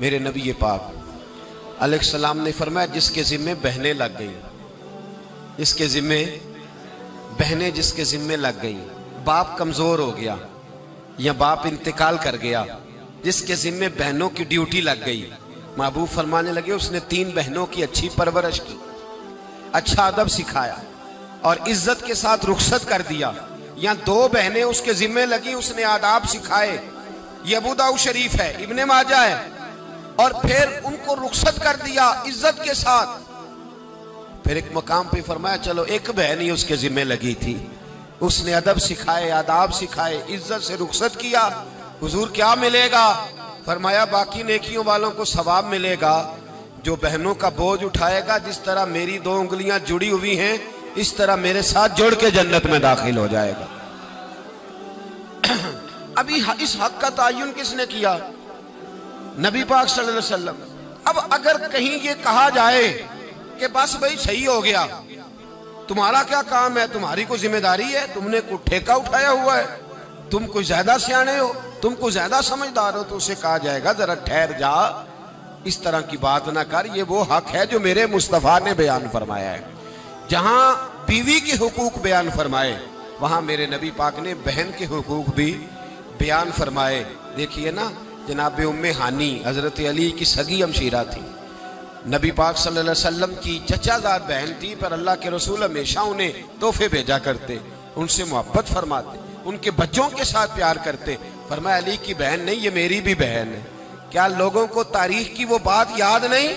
میرے نبی پاک علیہ السلام نے فرمایا جس کے ذمے بہنیں لگ گئی، جس کے ذمے بہنیں جس کے ذمے لگ گئی، باپ کمزور ہو گیا یا باپ انتقال کر گیا، جس کے ذمے بہنوں کی ڈیوٹی لگ گئی، محبوب فرمانے لگے اس نے 3 بہنوں کی اچھی پرورش کی، اچھا ادب سکھایا اور عزت کے ساتھ رخصت کر دیا، یا 2 بہنیں اس کے ذمے لگی، اس نے آداب سکھائے، یہ ابو داؤد شریف ہے، ابن ماجہ ہے، اور پھر ان کو رخصت کر دیا عزت کے ساتھ۔ پھر ایک مقام پہ فرمایا چلو ایک بہن ہی اس کے ذمے لگی تھی، اس نے ادب سکھائے، آداب سکھائے، عزت سے رخصت کیا، حضور کیا ملے گا؟ فرمایا باقی نیکیوں والوں کو ثواب ملے گا، جو بہنوں کا بوجھ اٹھائے گا جس طرح میری 2 انگلیاں جڑی ہوئی ہیں اس طرح میرے ساتھ جڑ کے جنت میں داخل ہو جائے گا۔ ابھی اس حق کا تعین کس نے کیا؟ نبی پاک صلی اللہ علیہ وسلم۔ اب اگر کہیں یہ کہا جائے کہ بس بھئی صحیح ہو گیا، تمہارا کیا کام ہے، تمہاری کوئی ذمہ داری ہے، تم نے کوئی ٹھیکہ اٹھایا ہوا ہے، تم کوئی زیادہ سیانے ہو، تم کوئی زیادہ سمجھدار ہو، تو اسے کہا جائے گا ذرا ٹھہر جا، اس طرح کی بات نہ کر، یہ وہ حق ہے جو میرے مصطفیٰ نے بیان فرمایا ہے۔ جہاں بیوی کے حقوق بیان فرمائے وہاں میرے نبی پاک نے بہن کے حقوق بھی بیان فرمائے۔ دیکھیے نا، جناب ام ہانی حضرت علی کی سگی ہمشیرہ تھی، نبی پاک صلی اللہ علیہ وسلم کی چچا زاد بہن تھی، پر اللہ کے رسول ہمیشہ انہیں تحفے بھیجا کرتے، ان سے محبت فرماتے، ان کے بچوں کے ساتھ پیار کرتے۔ فرمایا علی کی بہن نہیں، یہ میری بھی بہن ہے۔ کیا لوگوں کو تاریخ کی وہ بات یاد نہیں؟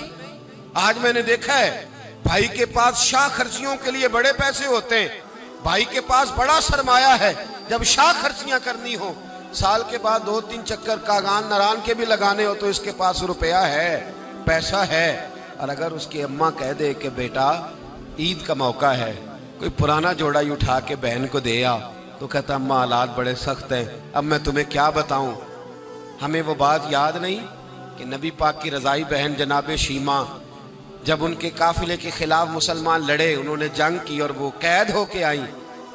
آج میں نے دیکھا ہے بھائی کے پاس شاہ خرچیوں کے لیے بڑے پیسے ہوتے ہیں، بھائی کے پاس بڑا سرمایہ ہے، جب شاہ خرچیاں کرنی ہو، سال کے بعد 2-3 چکر کاغان نران کے بھی لگانے ہو، تو اس کے پاس روپیہ ہے، پیسہ ہے، اور اگر اس کی اماں کہہ دے کہ بیٹا عید کا موقع ہے، کوئی پرانا جوڑا ہی اٹھا کے بہن کو دے آ، تو کہتا اماں حالات بڑے سخت ہیں، اب میں تمہیں کیا بتاؤں۔ ہمیں وہ بات یاد نہیں کہ نبی پاک کی رضائی بہن جناب شیمہ جب ان کے قافلے کے خلاف مسلمان لڑے، انہوں نے جنگ کی اور وہ قید ہو کے آئیں،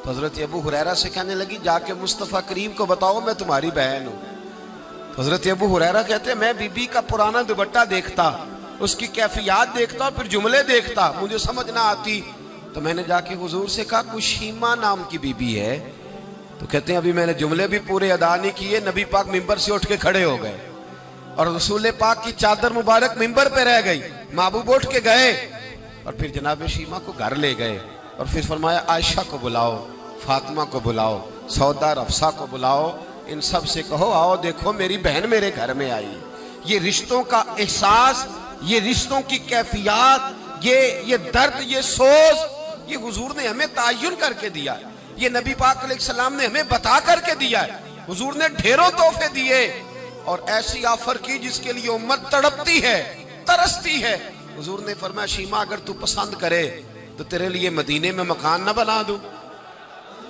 تو حضرت ابو ہریرہ سے کہنے لگی جا کے مصطفیٰ کریم کو بتاؤ میں تمہاری بہن ہوں۔ حضرت ابو ہریرہ کہتے ہیں میں بی بی کا پرانا دوپٹہ دیکھتا، اس کی کیفیات دیکھتا اور پھر جملے دیکھتا، مجھے سمجھ نہ آتی، تو میں نے جا کے حضور سے کہا کوئی شیمہ نام کی بی بی ہے؟ تو کہتے ہیں ابھی میں نے جملے بھی پورے ادا نہیں کیے، نبی پاک ممبر سے اٹھ کے کھڑے ہو گئے اور رسول پاک کی چادر مبارک ممبر پہ رہ گئی، محبوب اٹھ کے گئے اور پھر جناب شیمہ کو گھر لے گئے اور پھر فرمایا عائشہ کو بلاؤ، فاطمہ کو بلاؤ، سودا رفسہ کو بلاؤ، ان سب سے کہو آؤ دیکھو میری بہن میرے گھر میں آئی۔ یہ رشتوں کا احساس، یہ رشتوں کی کیفیات، یہ درد، یہ سوز، یہ حضور نے ہمیں تعین کر کے دیا ہے، یہ نبی پاک علیہ السلام نے ہمیں بتا کر کے دیا ہے۔ حضور نے ڈھیروں تحفے دیے اور ایسی آفر کی جس کے لیے امت تڑپتی ہے، ترستی ہے۔ حضور نے فرمایا شیمہ اگر تو پسند کرے تو تیرے لیے مدینے میں مکان نہ بنا دوں،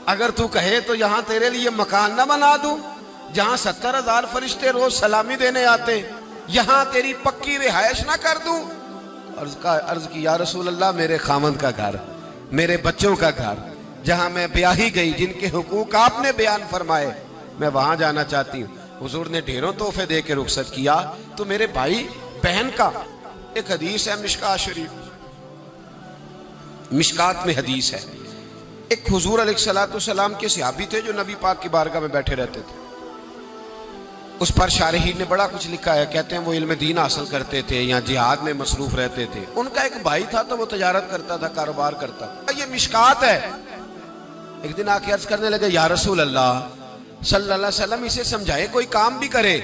اگر تو کہے تو یہاں تیرے لیے مکان نہ بنا دوں، جہاں 70,000 فرشتے روز سلامی دینے آتے، یہاں تیری پکی رہائش نہ کر دوں؟ عرض کی یا رسول اللہ میرے خامند کا گھر، میرے بچوں کا گھر، جہاں میں بیاہی گئی، جن کے حقوق آپ نے بیان فرمائے، میں وہاں جانا چاہتی ہوں۔ حضور نے ڈھیروں تحفے دے کے رخصت کیا۔ تو میرے بھائی بہن کا ایک حدیث ہے مشکات شریف، مشکات میں حدیث ہے، ایک حضور علیہ السلام کے صحابی تھے جو نبی پاک کی بارگاہ میں بیٹھے رہتے تھے، اس پر شارحین نے بڑا کچھ لکھا ہے، کہتے ہیں وہ علم دین حاصل کرتے تھے یا جہاد میں مصروف رہتے تھے۔ ان کا ایک بھائی تھا تو وہ تجارت کرتا تھا، کاروبار کرتا تھا، یہ مشکات ہے۔ ایک دن آ کے عرض کرنے لگے یا رسول اللہ صلی اللہ علیہ وسلم اسے سمجھائے کوئی کام بھی کرے،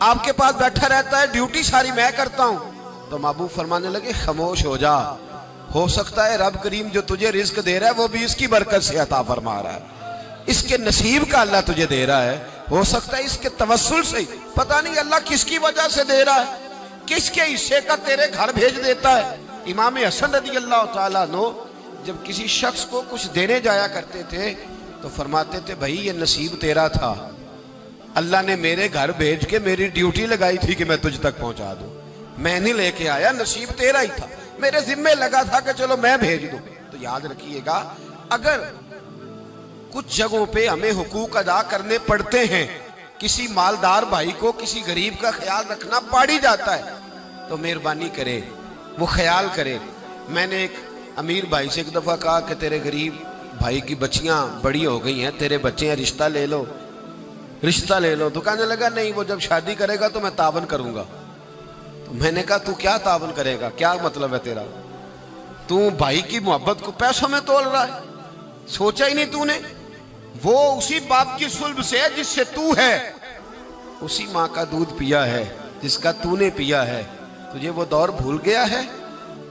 آپ کے پاس بیٹھا رہتا ہے، ڈیوٹی ساری میں کرتا ہوں۔ تو محبوب فرمانے لگے خاموش ہو جا، ہو سکتا ہے رب کریم جو تجھے رزق دے رہا ہے وہ بھی اس کی برکت سے عطا فرما رہا ہے، اس کے نصیب کا اللہ تجھے دے رہا ہے، ہو سکتا ہے اس کے توسل سے، پتہ نہیں اللہ کس کی وجہ سے دے رہا ہے، کس کے حصے کا تیرے گھر بھیج دیتا ہے۔ امام حسن رضی اللہ تعالیٰ عنہ جب کسی شخص کو کچھ دینے جایا کرتے تھے تو فرماتے تھے بھائی یہ نصیب تیرا تھا، اللہ نے میرے گھر بھیج کے میری ڈیوٹی لگائی تھی کہ میں تجھ تک پہنچا دوں، میں نہیں لے کے آیا، نصیب تیرا ہی تھا، میرے ذمہ لگا تھا کہ چلو میں بھیج دوں۔ تو یاد رکھیے گا اگر کچھ جگہوں پہ ہمیں حقوق ادا کرنے پڑتے ہیں کسی مالدار بھائی کو کسی غریب کا خیال رکھنا پڑ ہی جاتا ہے، تو مہربانی کرے وہ خیال کرے۔ میں نے ایک امیر بھائی سے ایک دفعہ کہا کہ تیرے غریب بھائی کی بچیاں بڑی ہو گئی ہیں، تیرے بچے ہیں، رشتہ لے لو رشتہ لے لو۔ تو کہنے لگا نہیں، وہ جب شادی کرے گا تو میں تعاون کروں گا۔ تو میں نے کہا تو کیا تعاون کرے گا، کیا مطلب ہے تیرا؟ تو بھائی کی محبت کو پیسوں میں تول رہا ہے، سوچا ہی نہیں تو نے؟ وہ اسی باپ کی صلب سے جس سے تو ہے، اسی ماں کا دودھ پیا ہے جس کا تو نے پیا ہے۔ تجھے وہ دور بھول گیا ہے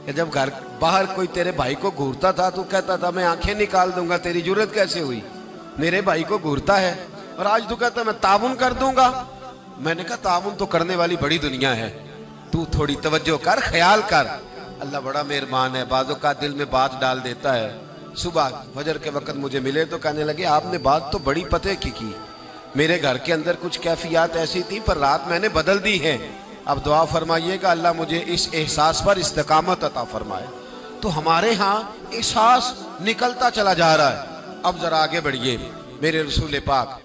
کہ جب گھر باہر کوئی تیرے بھائی کو گھورتا تھا تو کہتا تھا میں آنکھیں نکال دوں گا، تیری جرت کیسے ہوئی؟ میرے بھائی کو گھورتا ہے، اور آج تو کہتا میں تعاون کر دوں گا۔ میں نے کہا تعاون تو کرنے والی بڑی دنیا ہے، تو تھوڑی توجہ کر، خیال کر۔ اللہ بڑا مہربان ہے، بعضوں کا دل میں بات ڈال دیتا ہے۔ صبح فجر کے وقت مجھے ملے تو کہنے لگے آپ نے بات تو بڑی پتے کی، میرے گھر کے اندر کچھ کیفیات ایسی تھی پر رات میں نے بدل دی ہے، اب دعا فرمائیے گا اللہ مجھے اس احساس پر استقامت عطا فرمائے۔ تو ہمارے ہاں احساس نکلتا چلا جا رہا ہے۔ اب ذرا آگے بڑھئے، میرے رسول پاک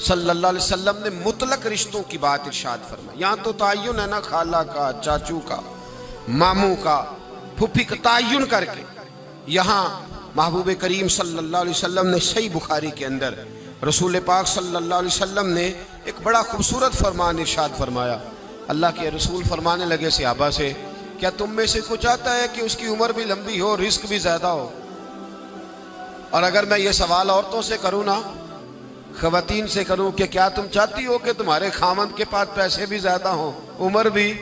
صلی اللہ علیہ وسلم نے مطلق رشتوں کی بات ارشاد فرمائی۔ یہاں تو تعین ہے نا، خالہ کا، چاچو کا، ماموں کا، پھپھی کا تعین کر کے۔ یہاں محبوب کریم صلی اللہ علیہ وسلم نے صحیح بخاری کے اندر رسول پاک صلی اللہ علیہ وسلم نے ایک بڑا خوبصورت فرمان ارشاد فرمایا۔ اللہ کے رسول فرمانے لگے صحابہ سے، کیا تم میں سے کوئی چاہتا ہے کہ اس کی عمر بھی لمبی ہو، رزق بھی زیادہ ہو؟ اور اگر میں یہ سوال عورتوں سے کروں نا، خواتین سے کروں کہ کیا تم چاہتی ہو کہ تمہارے خامند کے پاس پیسے بھی زیادہ ہوں، عمر بھی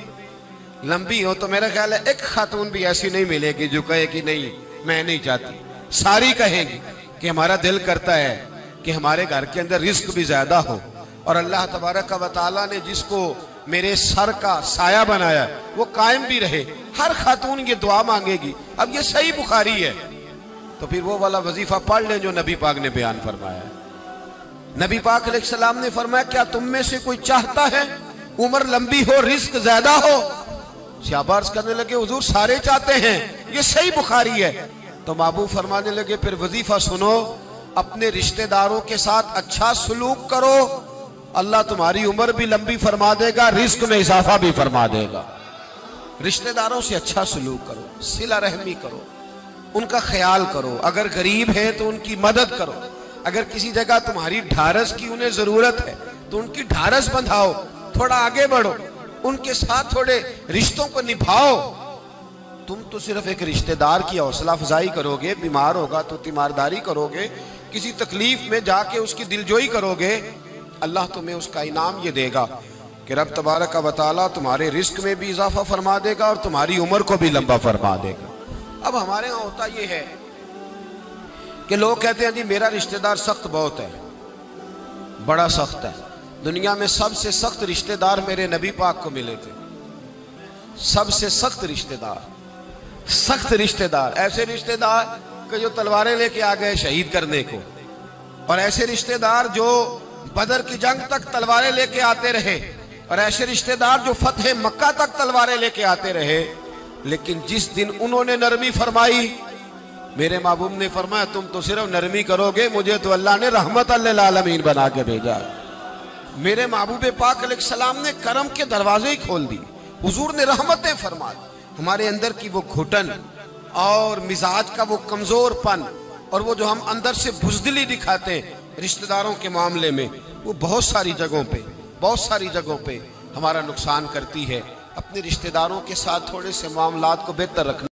لمبی ہو؟ تو میرا خیال ہے ایک خاتون بھی ایسی نہیں ملے گی جو کہے کہ نہیں میں نہیں چاہتی۔ ساری کہیں گی کہ ہمارا دل کرتا ہے کہ ہمارے گھر کے اندر رزق بھی زیادہ ہو، اور اللہ تبارک و تعالیٰ نے جس کو میرے سر کا سایہ بنایا وہ قائم بھی رہے۔ ہر خاتون یہ دعا مانگے گی۔ اب یہ صحیح بخاری ہے تو پھر وہ والا وظیفہ پڑھ لیں جو نبی پاک نے بیان فرمایا ہے۔ نبی پاک علیہ السلام نے فرمایا کیا تم میں سے کوئی چاہتا ہے عمر لمبی ہو، رزق زیادہ ہو؟ صحابہ عرض کرنے لگے حضور سارے چاہتے ہیں، یہ صحیح بخاری ہے۔ تو محبوب فرمانے لگے پھر وظیفہ سنو، اپنے رشتہ داروں کے ساتھ اچھا سلوک کرو، اللہ تمہاری عمر بھی لمبی فرما دے گا، رزق میں اضافہ بھی فرما دے گا۔ رشتہ داروں سے اچھا سلوک کرو، صلہ رحمی کرو، ان کا خیال کرو، اگر غریب ہیں تو ان کی مدد کرو، اگر کسی جگہ تمہاری ڈھارس کی انہیں ضرورت ہے تو ان کی ڈھارس بندھاؤ، تھوڑا آگے بڑھو، ان کے ساتھ تھوڑے رشتوں کو نبھاؤ۔ تم تو صرف ایک رشتہ دار کی حوصلہ افزائی کرو گے، بیمار ہوگا تو تیمارداری کرو گے، کسی تکلیف میں جا کے اس کی دلجوئی کرو گے، اللہ تمہیں اس کا انعام یہ دے گا کہ رب تبارک و تعالیٰ تمہارے رزق میں بھی اضافہ فرما دے گا اور تمہاری عمر کو بھی لمبا فرما دے گا۔ اب ہمارے ہاں ہوتا یہ ہے کہ لوگ کہتے ہیں جی میرا رشتہ دار سخت بہت ہے، بڑا سخت ہے۔ دنیا میں سب سے سخت رشتہ دار میرے نبی پاک کو ملے تھے، سب سے سخت رشتہ دار، سخت رشتہ دار، ایسے رشتہ دار کہ جو تلواریں لے کے آ گئے شہید کرنے کو، اور ایسے رشتہ دار جو بدر کی جنگ تک تلواریں لے کے آتے رہے، اور ایسے رشتہ دار جو فتح مکہ تک تلواریں لے کے آتے رہے، لیکن جس دن انہوں نے نرمی فرمائی، میرے محبوب نے فرمایا تم تو صرف نرمی کرو گے، مجھے تو اللہ نے رحمت للعالمین بنا کے بھیجا۔ میرے محبوب پاک علیہ السلام نے کرم کے دروازے ہی کھول دی، حضور نے رحمتیں فرما دی۔ ہمارے اندر کی وہ گھٹن اور مزاج کا وہ کمزور پن اور وہ جو ہم اندر سے بزدلی دکھاتے ہیں رشتہ داروں کے معاملے میں، وہ بہت ساری جگہوں پہ ہمارا نقصان کرتی ہے۔ اپنے رشتہ داروں کے ساتھ تھوڑے سے معاملات کو بہتر رکھنا